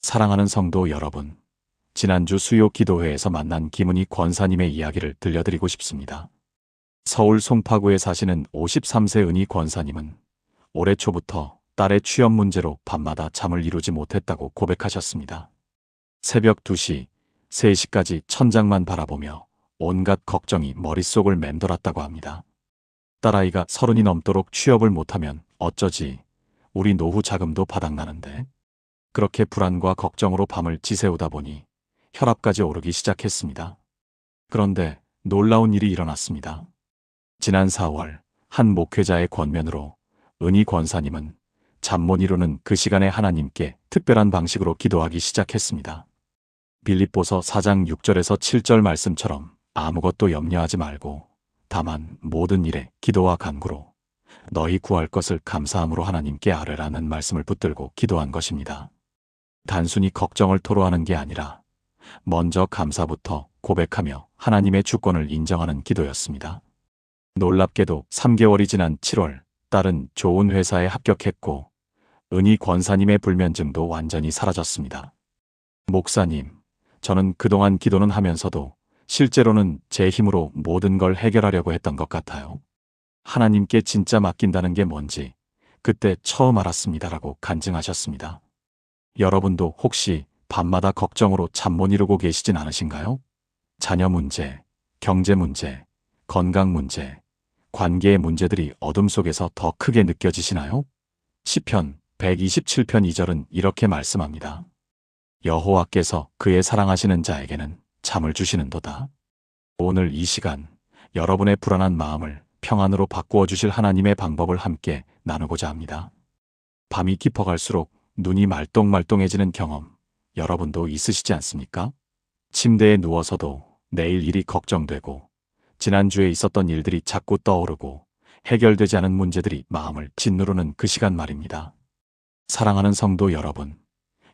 사랑하는 성도 여러분, 지난주 수요 기도회에서 만난 김은희 권사님의 이야기를 들려드리고 싶습니다. 서울 송파구에 사시는 53세 은희 권사님은 올해 초부터 딸의 취업 문제로 밤마다 잠을 이루지 못했다고 고백하셨습니다. 새벽 2시, 3시까지 천장만 바라보며 온갖 걱정이 머릿속을 맴돌았다고 합니다. 딸아이가 30이 넘도록 취업을 못하면 어쩌지, 우리 노후 자금도 바닥나는데. 그렇게 불안과 걱정으로 밤을 지새우다 보니 혈압까지 오르기 시작했습니다. 그런데 놀라운 일이 일어났습니다. 지난 4월 한 목회자의 권면으로 은희 권사님은 잠 못 이루는 그 시간에 하나님께 특별한 방식으로 기도하기 시작했습니다. 빌립보서 4장 6절에서 7절 말씀처럼 아무것도 염려하지 말고 다만 모든 일에 기도와 간구로 너희 구할 것을 감사함으로 하나님께 아뢰라는 말씀을 붙들고 기도한 것입니다. 단순히 걱정을 토로하는 게 아니라 먼저 감사부터 고백하며 하나님의 주권을 인정하는 기도였습니다. 놀랍게도 3개월이 지난 7월 딸은 좋은 회사에 합격했고 은희 권사님의 불면증도 완전히 사라졌습니다. 목사님, 저는 그동안 기도는 하면서도 실제로는 제 힘으로 모든 걸 해결하려고 했던 것 같아요. 하나님께 진짜 맡긴다는 게 뭔지 그때 처음 알았습니다라고 간증하셨습니다. 여러분도 혹시 밤마다 걱정으로 잠 못 이루고 계시진 않으신가요? 자녀 문제, 경제 문제, 건강 문제, 관계의 문제들이 어둠 속에서 더 크게 느껴지시나요? 시편 127편 2절은 이렇게 말씀합니다. 여호와께서 그의 사랑하시는 자에게는 잠을 주시는도다. 오늘 이 시간 여러분의 불안한 마음을 평안으로 바꾸어 주실 하나님의 방법을 함께 나누고자 합니다. 밤이 깊어갈수록 눈이 말똥말똥해지는 경험 여러분도 있으시지 않습니까? 침대에 누워서도 내일 일이 걱정되고 지난주에 있었던 일들이 자꾸 떠오르고 해결되지 않은 문제들이 마음을 짓누르는 그 시간 말입니다. 사랑하는 성도 여러분,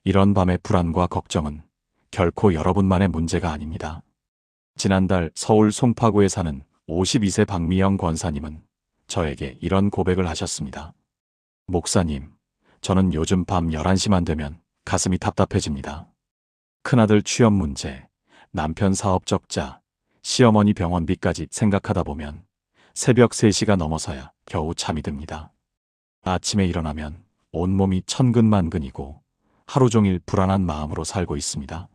이런 밤의 불안과 걱정은 결코 여러분만의 문제가 아닙니다. 지난달 서울 송파구에 사는 52세 박미영 권사님은 저에게 이런 고백을 하셨습니다. 목사님, 저는 요즘 밤 11시만 되면 가슴이 답답해집니다. 큰아들 취업 문제, 남편 사업 적자, 시어머니 병원비까지 생각하다 보면 새벽 3시가 넘어서야 겨우 잠이 듭니다. 아침에 일어나면 온몸이 천근만근이고 하루 종일 불안한 마음으로 살고 있습니다.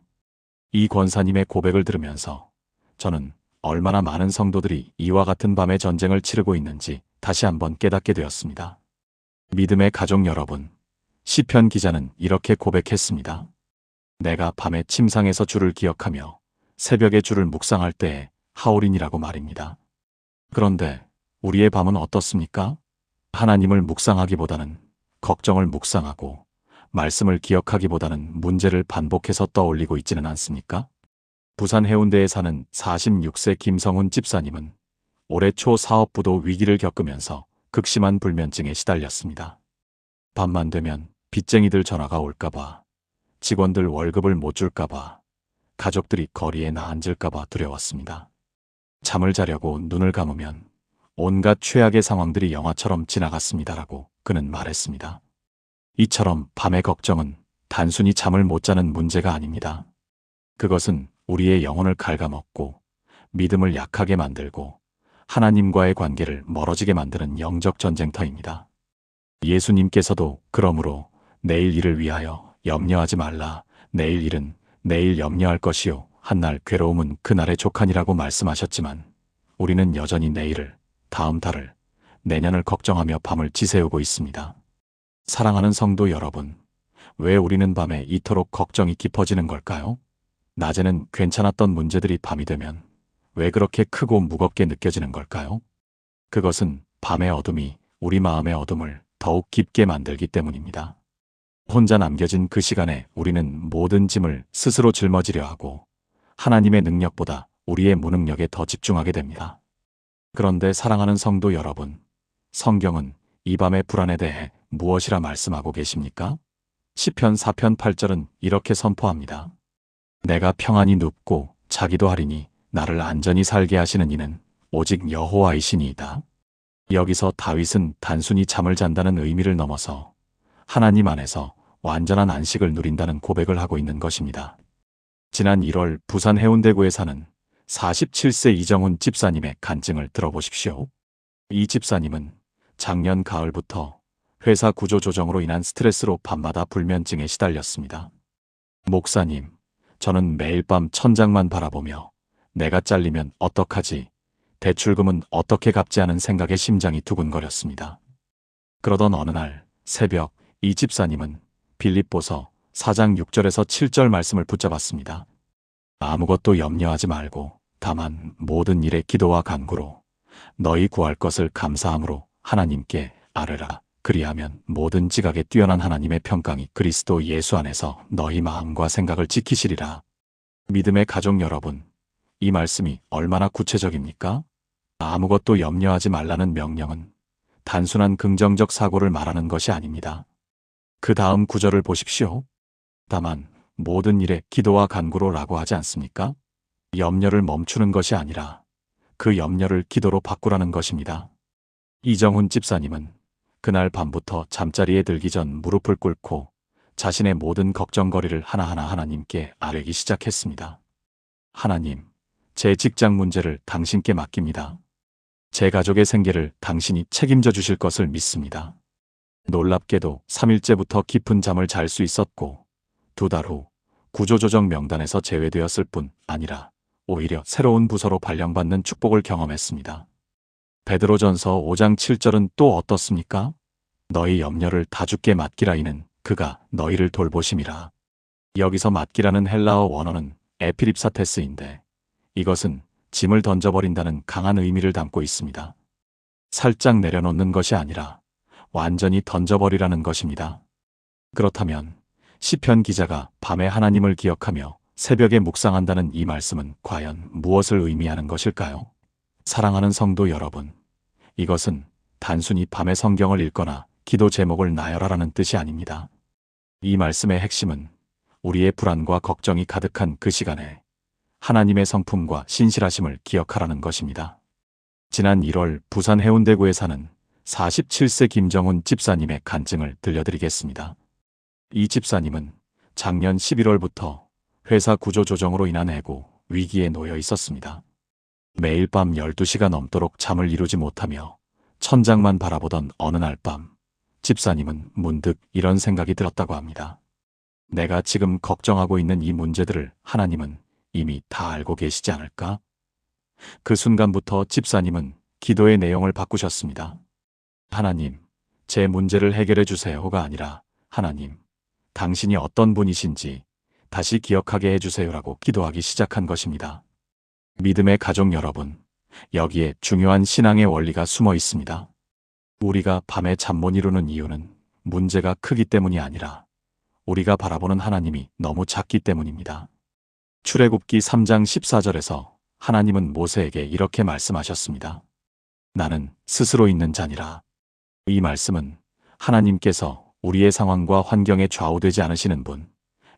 이 권사님의 고백을 들으면서 저는 얼마나 많은 성도들이 이와 같은 밤의 전쟁을 치르고 있는지 다시 한번 깨닫게 되었습니다. 믿음의 가족 여러분, 시편 기자는 이렇게 고백했습니다. 내가 밤에 침상에서 주를 기억하며 새벽에 주를 묵상할 때에 하오린이라고 말입니다. 그런데 우리의 밤은 어떻습니까? 하나님을 묵상하기보다는 걱정을 묵상하고 말씀을 기억하기보다는 문제를 반복해서 떠올리고 있지는 않습니까? 부산 해운대에 사는 46세 김성훈 집사님은 올해 초 사업부도 위기를 겪으면서 극심한 불면증에 시달렸습니다. 밤만 되면 빚쟁이들 전화가 올까봐, 직원들 월급을 못 줄까봐, 가족들이 거리에 나앉을까봐 두려웠습니다. 잠을 자려고 눈을 감으면 온갖 최악의 상황들이 영화처럼 지나갔습니다라고 그는 말했습니다. 이처럼 밤의 걱정은 단순히 잠을 못 자는 문제가 아닙니다. 그것은 우리의 영혼을 갉아먹고 믿음을 약하게 만들고 하나님과의 관계를 멀어지게 만드는 영적 전쟁터입니다. 예수님께서도 그러므로 내일 일을 위하여 염려하지 말라. 내일 일은 내일 염려할 것이요. 한날 괴로움은 그날의 족하니라고 말씀하셨지만 우리는 여전히 내일을, 다음 달을, 내년을 걱정하며 밤을 지새우고 있습니다. 사랑하는 성도 여러분, 왜 우리는 밤에 이토록 걱정이 깊어지는 걸까요? 낮에는 괜찮았던 문제들이 밤이 되면 왜 그렇게 크고 무겁게 느껴지는 걸까요? 그것은 밤의 어둠이 우리 마음의 어둠을 더욱 깊게 만들기 때문입니다. 혼자 남겨진 그 시간에 우리는 모든 짐을 스스로 짊어지려 하고 하나님의 능력보다 우리의 무능력에 더 집중하게 됩니다. 그런데 사랑하는 성도 여러분, 성경은 이 밤의 불안에 대해 무엇이라 말씀하고 계십니까? 시편 4편 8절은 이렇게 선포합니다. 내가 평안히 눕고 자기도 하리니 나를 안전히 살게 하시는 이는 오직 여호와이시니이다. 여기서 다윗은 단순히 잠을 잔다는 의미를 넘어서 하나님 안에서 완전한 안식을 누린다는 고백을 하고 있는 것입니다. 지난 1월 부산 해운대구에 사는 47세 이정훈 집사님의 간증을 들어보십시오. 이 집사님은 작년 가을부터 회사 구조 조정으로 인한 스트레스로 밤마다 불면증에 시달렸습니다. 목사님, 저는 매일 밤 천장만 바라보며 내가 잘리면 어떡하지? 대출금은 어떻게 갚지 하는 생각에 심장이 두근거렸습니다. 그러던 어느 날 새벽 이 집사님은 빌립보서 4장 6절에서 7절 말씀을 붙잡았습니다. 아무것도 염려하지 말고 다만 모든 일에 기도와 간구로 너희 구할 것을 감사함으로 하나님께 아뢰라. 그리하면 모든 지각에 뛰어난 하나님의 평강이 그리스도 예수 안에서 너희 마음과 생각을 지키시리라. 믿음의 가족 여러분, 이 말씀이 얼마나 구체적입니까? 아무것도 염려하지 말라는 명령은 단순한 긍정적 사고를 말하는 것이 아닙니다. 그 다음 구절을 보십시오. 다만 모든 일에 기도와 간구로 라고 하지 않습니까? 염려를 멈추는 것이 아니라 그 염려를 기도로 바꾸라는 것입니다. 이정훈 집사님은 그날 밤부터 잠자리에 들기 전 무릎을 꿇고 자신의 모든 걱정거리를 하나하나 하나님께 아뢰기 시작했습니다. 하나님, 제 직장 문제를 당신께 맡깁니다. 제 가족의 생계를 당신이 책임져 주실 것을 믿습니다. 놀랍게도 3일째부터 깊은 잠을 잘 수 있었고 2달 후 구조조정 명단에서 제외되었을 뿐 아니라 오히려 새로운 부서로 발령받는 축복을 경험했습니다. 베드로전서 5장 7절은 또 어떻습니까? 너희 염려를 다 주께 맡기라. 이는 그가 너희를 돌보심이라. 여기서 맡기라는 헬라어 원어는 에피립사테스인데 이것은 짐을 던져버린다는 강한 의미를 담고 있습니다. 살짝 내려놓는 것이 아니라 완전히 던져버리라는 것입니다. 그렇다면 시편 기자가 밤에 하나님을 기억하며 새벽에 묵상한다는 이 말씀은 과연 무엇을 의미하는 것일까요? 사랑하는 성도 여러분, 이것은 단순히 밤에 성경을 읽거나 기도 제목을 나열하라는 뜻이 아닙니다. 이 말씀의 핵심은 우리의 불안과 걱정이 가득한 그 시간에 하나님의 성품과 신실하심을 기억하라는 것입니다. 지난 1월 부산 해운대구에 사는 47세 김정훈 집사님의 간증을 들려드리겠습니다. 이 집사님은 작년 11월부터 회사 구조 조정으로 인한 해고, 위기에 놓여 있었습니다. 매일 밤 12시가 넘도록 잠을 이루지 못하며 천장만 바라보던 어느 날 밤, 집사님은 문득 이런 생각이 들었다고 합니다. 내가 지금 걱정하고 있는 이 문제들을 하나님은 이미 다 알고 계시지 않을까? 그 순간부터 집사님은 기도의 내용을 바꾸셨습니다. 하나님, 제 문제를 해결해 주세요가 아니라 하나님, 당신이 어떤 분이신지 다시 기억하게 해주세요라고 기도하기 시작한 것입니다. 믿음의 가족 여러분, 여기에 중요한 신앙의 원리가 숨어 있습니다. 우리가 밤에 잠 못 이루는 이유는 문제가 크기 때문이 아니라 우리가 바라보는 하나님이 너무 작기 때문입니다. 출애굽기 3장 14절에서 하나님은 모세에게 이렇게 말씀하셨습니다. 나는 스스로 있는 자니라. 이 말씀은 하나님께서 우리의 상황과 환경에 좌우되지 않으시는 분,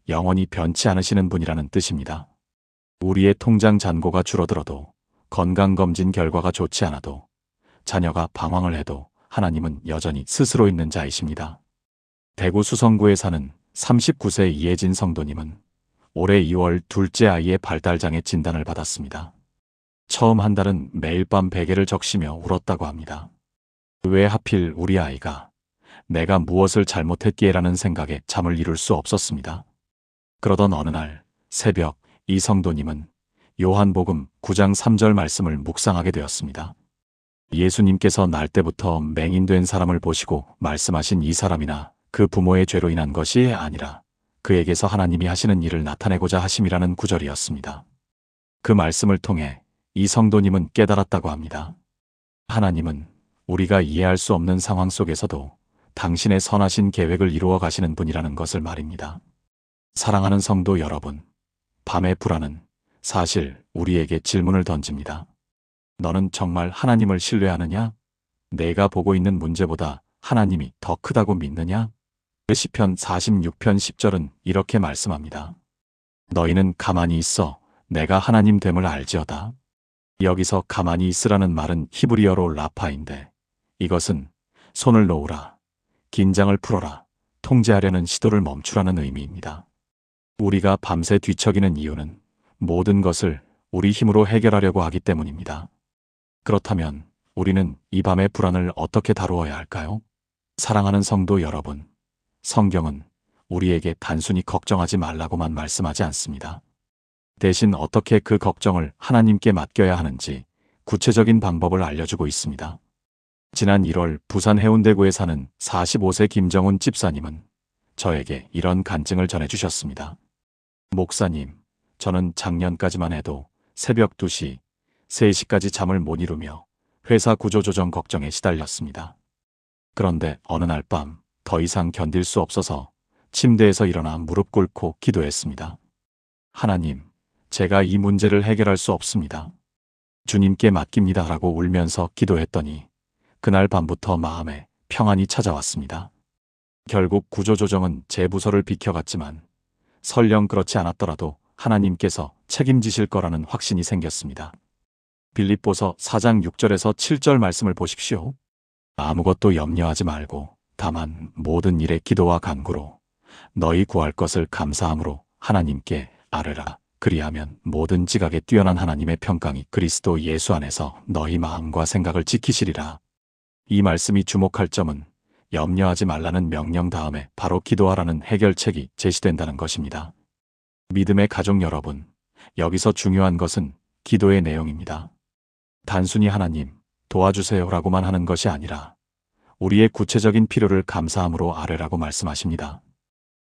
영원히 변치 않으시는 분이라는 뜻입니다. 우리의 통장 잔고가 줄어들어도, 건강검진 결과가 좋지 않아도, 자녀가 방황을 해도 하나님은 여전히 스스로 있는 자이십니다. 대구 수성구에 사는 39세 이혜진 성도님은 올해 2월 둘째 아이의 발달장애 진단을 받았습니다. 처음 한 달은 매일 밤 베개를 적시며 울었다고 합니다. 왜 하필 우리 아이가 내가 무엇을 잘못했기에라는 생각에 잠을 이룰 수 없었습니다. 그러던 어느 날 새벽 이 성도님은 요한복음 9장 3절 말씀을 묵상하게 되었습니다. 예수님께서 날 때부터 맹인된 사람을 보시고 말씀하신 이 사람이나 그 부모의 죄로 인한 것이 아니라 그에게서 하나님이 하시는 일을 나타내고자 하심이라는 구절이었습니다. 그 말씀을 통해 이 성도님은 깨달았다고 합니다. 하나님은 우리가 이해할 수 없는 상황 속에서도 당신의 선하신 계획을 이루어 가시는 분이라는 것을 말입니다. 사랑하는 성도 여러분, 밤의 불안은 사실 우리에게 질문을 던집니다. 너는 정말 하나님을 신뢰하느냐? 내가 보고 있는 문제보다 하나님이 더 크다고 믿느냐? 시편 46편 10절은 이렇게 말씀합니다. 너희는 가만히 있어 내가 하나님 됨을 알지어다. 여기서 가만히 있으라는 말은 히브리어로 라파인데 이것은 손을 놓으라, 긴장을 풀어라, 통제하려는 시도를 멈추라는 의미입니다. 우리가 밤새 뒤척이는 이유는 모든 것을 우리 힘으로 해결하려고 하기 때문입니다. 그렇다면 우리는 이 밤의 불안을 어떻게 다루어야 할까요? 사랑하는 성도 여러분, 성경은 우리에게 단순히 걱정하지 말라고만 말씀하지 않습니다. 대신 어떻게 그 걱정을 하나님께 맡겨야 하는지 구체적인 방법을 알려주고 있습니다. 지난 1월 부산 해운대구에 사는 45세 김정훈 집사님은 저에게 이런 간증을 전해주셨습니다. 목사님, 저는 작년까지만 해도 새벽 2시, 3시까지 잠을 못 이루며 회사 구조조정 걱정에 시달렸습니다. 그런데 어느 날 밤 더 이상 견딜 수 없어서 침대에서 일어나 무릎 꿇고 기도했습니다. 하나님, 제가 이 문제를 해결할 수 없습니다. 주님께 맡깁니다 라고 울면서 기도했더니 그날 밤부터 마음에 평안이 찾아왔습니다. 결국 구조조정은 제 부서를 비켜갔지만 설령 그렇지 않았더라도 하나님께서 책임지실 거라는 확신이 생겼습니다. 빌립보서 4장 6절에서 7절 말씀을 보십시오. 아무것도 염려하지 말고 다만 모든 일에 기도와 간구로 너희 구할 것을 감사함으로 하나님께 아뢰라. 그리하면 모든 지각에 뛰어난 하나님의 평강이 그리스도 예수 안에서 너희 마음과 생각을 지키시리라. 이 말씀이 주목할 점은 염려하지 말라는 명령 다음에 바로 기도하라는 해결책이 제시된다는 것입니다. 믿음의 가족 여러분, 여기서 중요한 것은 기도의 내용입니다. 단순히 하나님, 도와주세요라고만 하는 것이 아니라 우리의 구체적인 필요를 감사함으로 아뢰라고 말씀하십니다.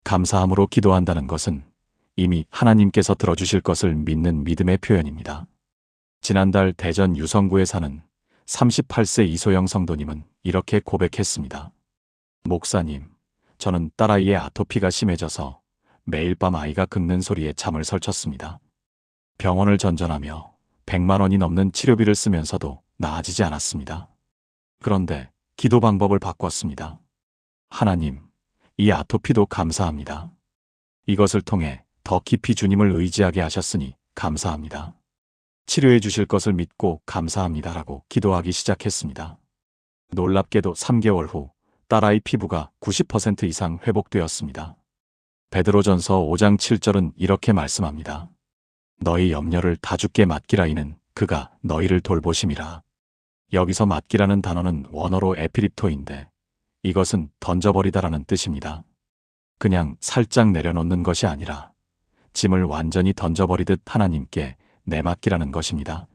감사함으로 기도한다는 것은 이미 하나님께서 들어주실 것을 믿는 믿음의 표현입니다. 지난달 대전 유성구에 사는 38세 이소영 성도님은 이렇게 고백했습니다. 목사님, 저는 딸아이의 아토피가 심해져서 매일 밤 아이가 긁는 소리에 잠을 설쳤습니다. 병원을 전전하며 100만 원이 넘는 치료비를 쓰면서도 나아지지 않았습니다. 그런데 기도 방법을 바꿨습니다. 하나님, 이 아토피도 감사합니다. 이것을 통해 더 깊이 주님을 의지하게 하셨으니 감사합니다. 치료해 주실 것을 믿고 감사합니다라고 기도하기 시작했습니다. 놀랍게도 3개월 후 딸아이 피부가 90% 이상 회복되었습니다. 베드로전서 5장 7절은 이렇게 말씀합니다. 너희 염려를 다 주께 맡기라 이는 그가 너희를 돌보심이라. 여기서 맡기라는 단어는 원어로 에피립토인데 이것은 던져버리다라는 뜻입니다. 그냥 살짝 내려놓는 것이 아니라 짐을 완전히 던져버리듯 하나님께 내맡기라는 것입니다.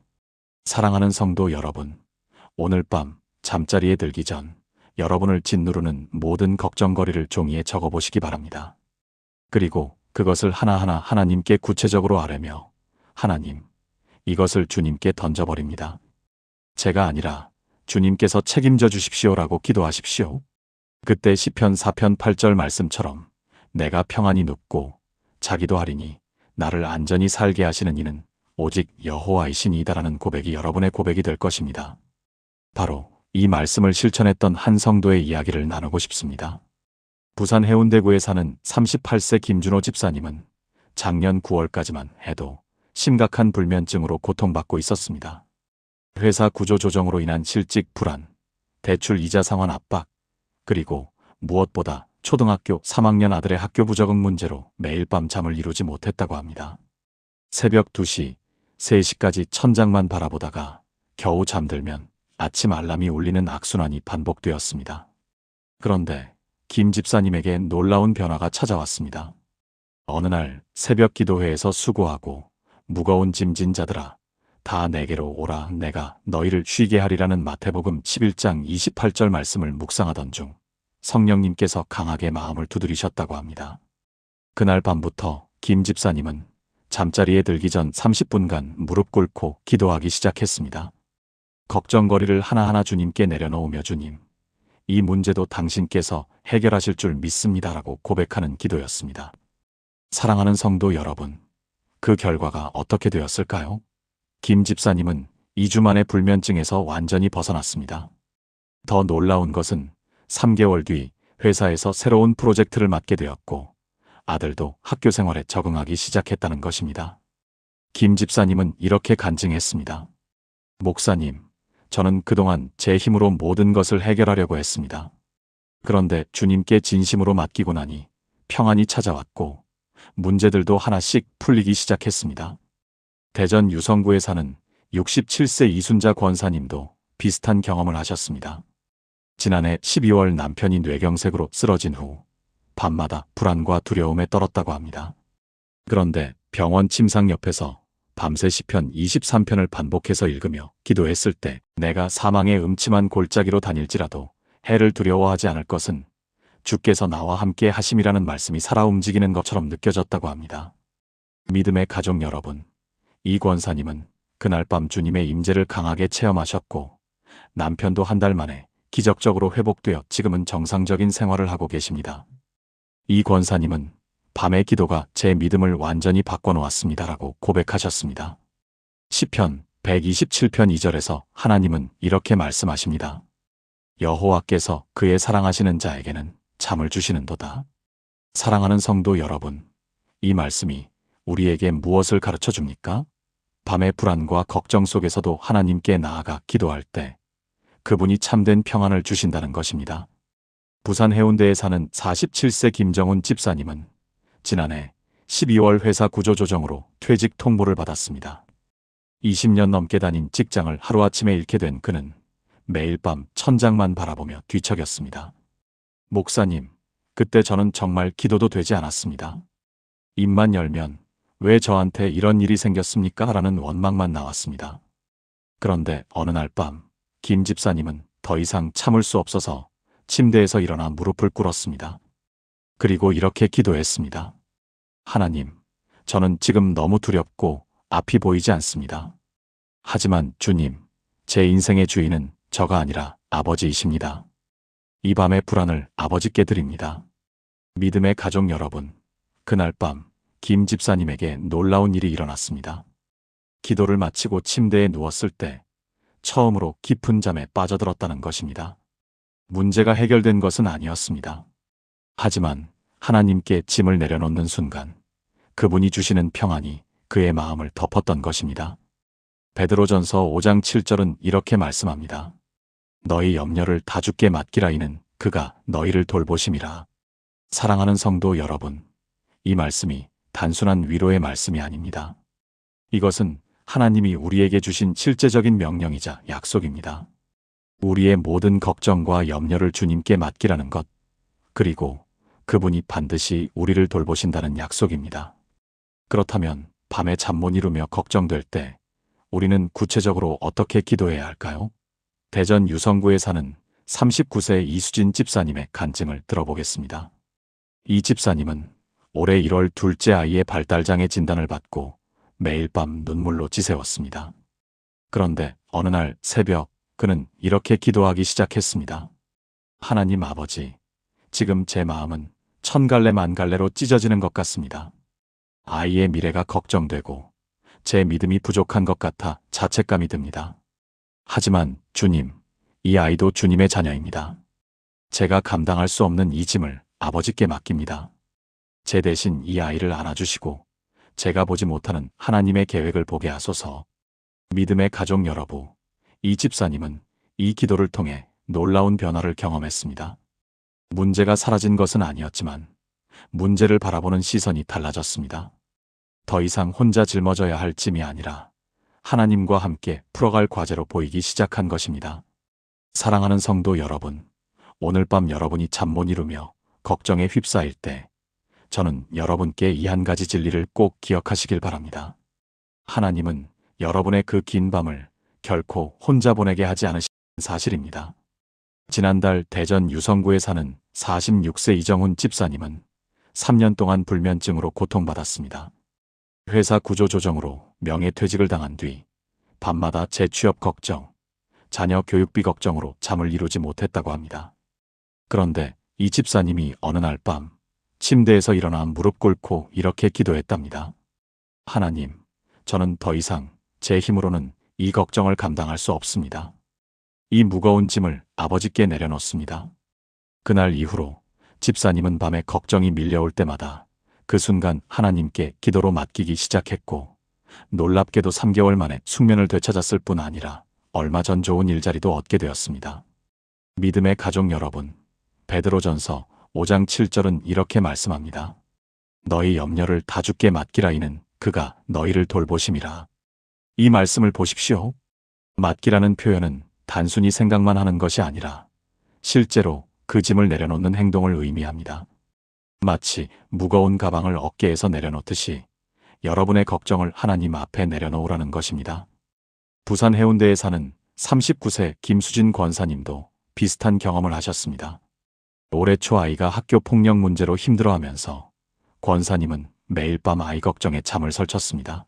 사랑하는 성도 여러분, 오늘 밤 잠자리에 들기 전 여러분을 짓누르는 모든 걱정거리를 종이에 적어보시기 바랍니다. 그리고 그것을 하나하나 하나님께 구체적으로 아뢰며 하나님, 이것을 주님께 던져버립니다. 제가 아니라 주님께서 책임져 주십시오라고 기도하십시오. 그때 시편 4편 8절 말씀처럼 내가 평안히 눕고 자기도 하리니 나를 안전히 살게 하시는 이는 오직 여호와이시니이다라는 고백이 여러분의 고백이 될 것입니다. 바로 이 말씀을 실천했던 한 성도의 이야기를 나누고 싶습니다. 부산 해운대구에 사는 38세 김준호 집사님은 작년 9월까지만 해도 심각한 불면증으로 고통받고 있었습니다. 회사 구조조정으로 인한 실직 불안, 대출 이자 상환 압박, 그리고 무엇보다 초등학교 3학년 아들의 학교 부적응 문제로 매일 밤 잠을 이루지 못했다고 합니다. 새벽 2시, 3시까지 천장만 바라보다가 겨우 잠들면 아침 알람이 울리는 악순환이 반복되었습니다. 그런데 김 집사님에게 놀라운 변화가 찾아왔습니다. 어느 날 새벽 기도회에서 수고하고 무거운 짐진 자들아 다 내게로 오라 내가 너희를 쉬게 하리라는 마태복음 11장 28절 말씀을 묵상하던 중 성령님께서 강하게 마음을 두드리셨다고 합니다. 그날 밤부터 김 집사님은 잠자리에 들기 전 30분간 무릎 꿇고 기도하기 시작했습니다. 걱정거리를 하나하나 주님께 내려놓으며 주님, 이 문제도 당신께서 해결하실 줄 믿습니다라고 고백하는 기도였습니다. 사랑하는 성도 여러분, 그 결과가 어떻게 되었을까요? 김 집사님은 2주 만에 불면증에서 완전히 벗어났습니다. 더 놀라운 것은 3개월 뒤 회사에서 새로운 프로젝트를 맡게 되었고 아들도 학교 생활에 적응하기 시작했다는 것입니다. 김 집사님은 이렇게 간증했습니다. 목사님, 저는 그동안 제 힘으로 모든 것을 해결하려고 했습니다. 그런데 주님께 진심으로 맡기고 나니 평안이 찾아왔고 문제들도 하나씩 풀리기 시작했습니다. 대전 유성구에 사는 67세 이순자 권사님도 비슷한 경험을 하셨습니다. 지난해 12월 남편이 뇌경색으로 쓰러진 후 밤마다 불안과 두려움에 떨었다고 합니다. 그런데 병원 침상 옆에서 밤새 시편 23편을 반복해서 읽으며 기도했을 때 내가 사망의 음침한 골짜기로 다닐지라도 해를 두려워하지 않을 것은 주께서 나와 함께 하심이라는 말씀이 살아 움직이는 것처럼 느껴졌다고 합니다. 믿음의 가족 여러분, 이 권사님은 그날 밤 주님의 임재를 강하게 체험하셨고 남편도 한 달 만에 기적적으로 회복되어 지금은 정상적인 생활을 하고 계십니다. 이 권사님은 밤의 기도가 제 믿음을 완전히 바꿔놓았습니다라고 고백하셨습니다. 시편 127편 2절에서 하나님은 이렇게 말씀하십니다. 여호와께서 그의 사랑하시는 자에게는 잠을 주시는도다. 사랑하는 성도 여러분, 이 말씀이 우리에게 무엇을 가르쳐 줍니까? 밤의 불안과 걱정 속에서도 하나님께 나아가 기도할 때 그분이 참된 평안을 주신다는 것입니다. 부산 해운대에 사는 47세 김정훈 집사님은 지난해 12월 회사 구조조정으로 퇴직 통보를 받았습니다. 20년 넘게 다닌 직장을 하루아침에 잃게 된 그는 매일 밤 천장만 바라보며 뒤척였습니다. 목사님, 그때 저는 정말 기도도 되지 않았습니다. 입만 열면 왜 저한테 이런 일이 생겼습니까? 라는 원망만 나왔습니다. 그런데 어느 날 밤 김 집사님은 더 이상 참을 수 없어서 침대에서 일어나 무릎을 꿇었습니다. 그리고 이렇게 기도했습니다. 하나님, 저는 지금 너무 두렵고 앞이 보이지 않습니다. 하지만 주님, 제 인생의 주인은 저가 아니라 아버지이십니다. 이 밤의 불안을 아버지께 드립니다. 믿음의 가족 여러분, 그날 밤 김 집사님에게 놀라운 일이 일어났습니다. 기도를 마치고 침대에 누웠을 때 처음으로 깊은 잠에 빠져들었다는 것입니다. 문제가 해결된 것은 아니었습니다. 하지만 하나님께 짐을 내려놓는 순간 그분이 주시는 평안이 그의 마음을 덮었던 것입니다. 베드로전서 5장 7절은 이렇게 말씀합니다. 너희 염려를 다 주께 맡기라 이는 그가 너희를 돌보심이라. 사랑하는 성도 여러분, 이 말씀이 단순한 위로의 말씀이 아닙니다. 이것은 하나님이 우리에게 주신 실제적인 명령이자 약속입니다. 우리의 모든 걱정과 염려를 주님께 맡기라는 것, 그리고 그분이 반드시 우리를 돌보신다는 약속입니다. 그렇다면 밤에 잠 못 이루며 걱정될 때 우리는 구체적으로 어떻게 기도해야 할까요? 대전 유성구에 사는 39세 이수진 집사님의 간증을 들어보겠습니다. 이 집사님은 올해 1월 둘째 아이의 발달장애 진단을 받고 매일 밤 눈물로 지새웠습니다. 그런데 어느 날 새벽 그는 이렇게 기도하기 시작했습니다. 하나님 아버지, 지금 제 마음은 천갈래 만갈래로 찢어지는 것 같습니다. 아이의 미래가 걱정되고 제 믿음이 부족한 것 같아 자책감이 듭니다. 하지만 주님, 이 아이도 주님의 자녀입니다. 제가 감당할 수 없는 이 짐을 아버지께 맡깁니다. 제 대신 이 아이를 안아주시고 제가 보지 못하는 하나님의 계획을 보게 하소서. 믿음의 가족 여러분, 이 집사님은 이 기도를 통해 놀라운 변화를 경험했습니다. 문제가 사라진 것은 아니었지만 문제를 바라보는 시선이 달라졌습니다. 더 이상 혼자 짊어져야 할 짐이 아니라 하나님과 함께 풀어갈 과제로 보이기 시작한 것입니다. 사랑하는 성도 여러분, 오늘 밤 여러분이 잠 못 이루며 걱정에 휩싸일 때 저는 여러분께 이 한 가지 진리를 꼭 기억하시길 바랍니다. 하나님은 여러분의 그 긴 밤을 결코 혼자 보내게 하지 않으신 사실입니다. 지난달 대전 유성구에 사는 46세 이정훈 집사님은 3년 동안 불면증으로 고통받았습니다. 회사 구조조정으로 명예퇴직을 당한 뒤 밤마다 재취업 걱정, 자녀 교육비 걱정으로 잠을 이루지 못했다고 합니다. 그런데 이 집사님이 어느 날 밤 침대에서 일어나 무릎 꿇고 이렇게 기도했답니다. 하나님, 저는 더 이상 제 힘으로는 이 걱정을 감당할 수 없습니다. 이 무거운 짐을 아버지께 내려놓습니다. 그날 이후로 집사님은 밤에 걱정이 밀려올 때마다 그 순간 하나님께 기도로 맡기기 시작했고 놀랍게도 3개월 만에 숙면을 되찾았을 뿐 아니라 얼마 전 좋은 일자리도 얻게 되었습니다. 믿음의 가족 여러분, 베드로전서 5장 7절은 이렇게 말씀합니다. 너희 염려를 다 주께 맡기라 이는 그가 너희를 돌보심이라. 이 말씀을 보십시오. 맡기라는 표현은 단순히 생각만 하는 것이 아니라 실제로 그 짐을 내려놓는 행동을 의미합니다. 마치 무거운 가방을 어깨에서 내려놓듯이 여러분의 걱정을 하나님 앞에 내려놓으라는 것입니다. 부산 해운대에 사는 39세 김수진 권사님도 비슷한 경험을 하셨습니다. 올해 초 아이가 학교 폭력 문제로 힘들어하면서 권사님은 매일 밤 아이 걱정에 잠을 설쳤습니다.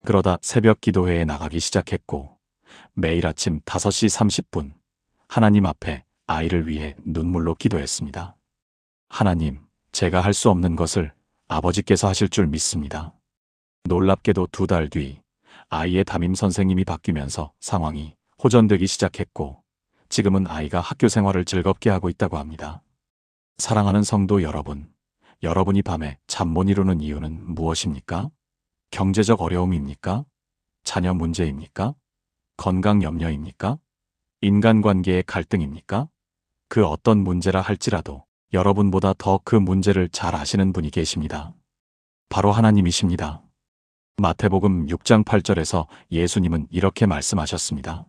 그러다 새벽 기도회에 나가기 시작했고 매일 아침 5시 30분 하나님 앞에 아이를 위해 눈물로 기도했습니다. 하나님, 제가 할 수 없는 것을 아버지께서 하실 줄 믿습니다. 놀랍게도 2달 뒤 아이의 담임 선생님이 바뀌면서 상황이 호전되기 시작했고 지금은 아이가 학교 생활을 즐겁게 하고 있다고 합니다. 사랑하는 성도 여러분, 여러분이 밤에 잠 못 이루는 이유는 무엇입니까? 경제적 어려움입니까? 자녀 문제입니까? 건강 염려입니까? 인간관계의 갈등입니까? 그 어떤 문제라 할지라도 여러분보다 더 그 문제를 잘 아시는 분이 계십니다. 바로 하나님이십니다. 마태복음 6장 8절에서 예수님은 이렇게 말씀하셨습니다.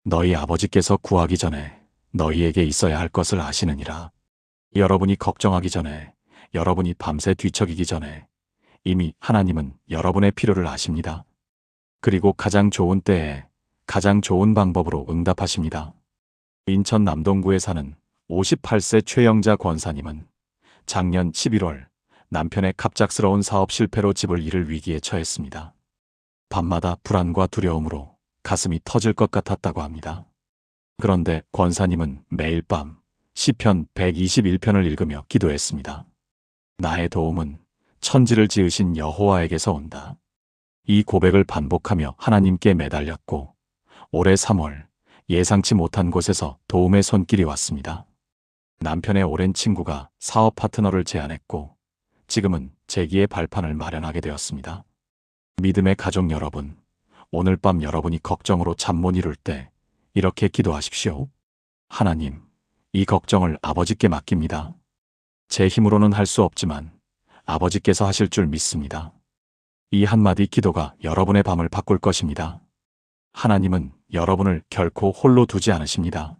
너희 아버지께서 구하기 전에 너희에게 있어야 할 것을 아시느니라. 여러분이 걱정하기 전에, 여러분이 밤새 뒤척이기 전에 이미 하나님은 여러분의 필요를 아십니다. 그리고 가장 좋은 때에 가장 좋은 방법으로 응답하십니다. 인천 남동구에 사는 58세 최영자 권사님은 작년 11월 남편의 갑작스러운 사업 실패로 집을 잃을 위기에 처했습니다. 밤마다 불안과 두려움으로 가슴이 터질 것 같았다고 합니다. 그런데 권사님은 매일 밤 시편 121편을 읽으며 기도했습니다. 나의 도움은 천지를 지으신 여호와에게서 온다. 이 고백을 반복하며 하나님께 매달렸고 올해 3월 예상치 못한 곳에서 도움의 손길이 왔습니다. 남편의 오랜 친구가 사업 파트너를 제안했고 지금은 재기의 발판을 마련하게 되었습니다. 믿음의 가족 여러분, 오늘 밤 여러분이 걱정으로 잠 못 이룰 때 이렇게 기도하십시오. 하나님, 이 걱정을 아버지께 맡깁니다. 제 힘으로는 할 수 없지만 아버지께서 하실 줄 믿습니다. 이 한마디 기도가 여러분의 밤을 바꿀 것입니다. 하나님은 여러분을 결코 홀로 두지 않으십니다.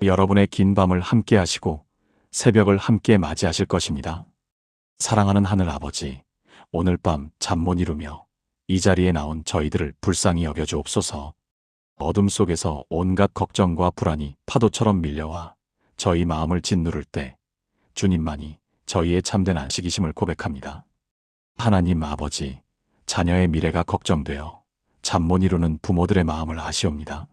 여러분의 긴 밤을 함께 하시고 새벽을 함께 맞이하실 것입니다. 사랑하는 하늘 아버지, 오늘 밤 잠 못 이루며 이 자리에 나온 저희들을 불쌍히 여겨주옵소서. 어둠 속에서 온갖 걱정과 불안이 파도처럼 밀려와 저희 마음을 짓누를 때 주님만이 저희의 참된 안식이심을 고백합니다. 하나님 아버지, 자녀의 미래가 걱정되어 잠 못 이루는 부모들의 마음을 아시옵니다.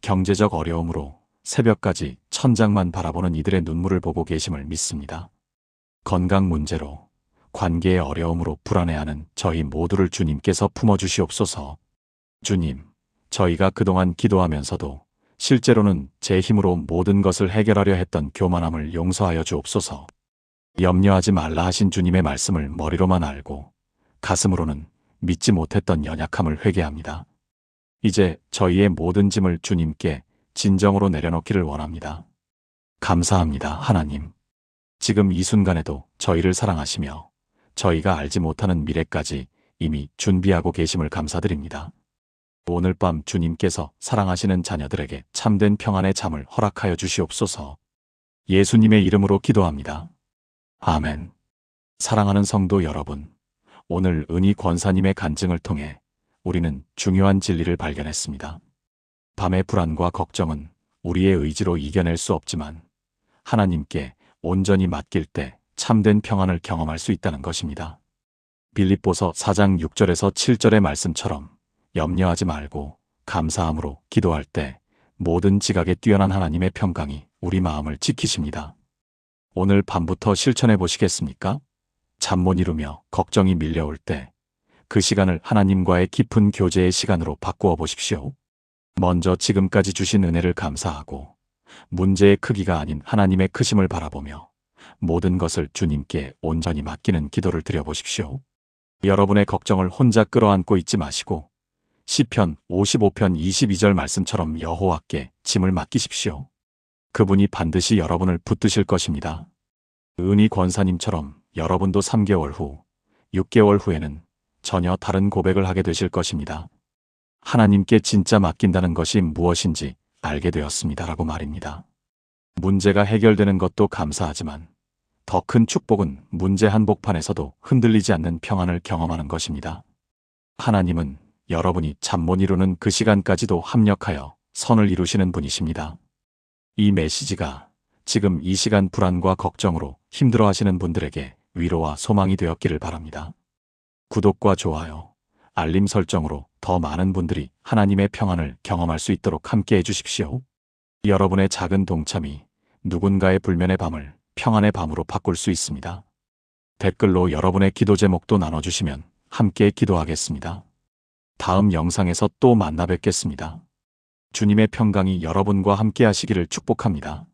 경제적 어려움으로 새벽까지 천장만 바라보는 이들의 눈물을 보고 계심을 믿습니다. 건강 문제로, 관계의 어려움으로 불안해하는 저희 모두를 주님께서 품어주시옵소서. 주님, 저희가 그동안 기도하면서도 실제로는 제 힘으로 모든 것을 해결하려 했던 교만함을 용서하여 주옵소서. 염려하지 말라 하신 주님의 말씀을 머리로만 알고 가슴으로는 믿지 못했던 연약함을 회개합니다. 이제 저희의 모든 짐을 주님께 진정으로 내려놓기를 원합니다. 감사합니다, 하나님. 지금 이 순간에도 저희를 사랑하시며 저희가 알지 못하는 미래까지 이미 준비하고 계심을 감사드립니다. 오늘 밤 주님께서 사랑하시는 자녀들에게 참된 평안의 잠을 허락하여 주시옵소서. 예수님의 이름으로 기도합니다. 아멘. 사랑하는 성도 여러분, 오늘 은희 권사님의 간증을 통해 우리는 중요한 진리를 발견했습니다. 밤의 불안과 걱정은 우리의 의지로 이겨낼 수 없지만 하나님께 온전히 맡길 때 참된 평안을 경험할 수 있다는 것입니다. 빌립보서 4장 6절에서 7절의 말씀처럼 염려하지 말고 감사함으로 기도할 때 모든 지각에 뛰어난 하나님의 평강이 우리 마음을 지키십니다. 오늘 밤부터 실천해 보시겠습니까? 잠 못 이루며 걱정이 밀려올 때 그 시간을 하나님과의 깊은 교제의 시간으로 바꾸어 보십시오. 먼저 지금까지 주신 은혜를 감사하고 문제의 크기가 아닌 하나님의 크심을 바라보며 모든 것을 주님께 온전히 맡기는 기도를 드려보십시오. 여러분의 걱정을 혼자 끌어안고 있지 마시고 시편 55편 22절 말씀처럼 여호와께 짐을 맡기십시오. 그분이 반드시 여러분을 붙드실 것입니다. 은희 권사님처럼 여러분도 3개월 후, 6개월 후에는 전혀 다른 고백을 하게 되실 것입니다. 하나님께 진짜 맡긴다는 것이 무엇인지 알게 되었습니다라고 말입니다. 문제가 해결되는 것도 감사하지만 더 큰 축복은 문제 한복판에서도 흔들리지 않는 평안을 경험하는 것입니다. 하나님은 여러분이 잠 못 이루는 그 시간까지도 합력하여 선을 이루시는 분이십니다. 이 메시지가 지금 이 시간 불안과 걱정으로 힘들어하시는 분들에게 위로와 소망이 되었기를 바랍니다. 구독과 좋아요, 알림 설정으로 더 많은 분들이 하나님의 평안을 경험할 수 있도록 함께 해주십시오. 여러분의 작은 동참이 누군가의 불면의 밤을 평안의 밤으로 바꿀 수 있습니다. 댓글로 여러분의 기도 제목도 나눠주시면 함께 기도하겠습니다. 다음 영상에서 또 만나 뵙겠습니다. 주님의 평강이 여러분과 함께 하시기를 축복합니다.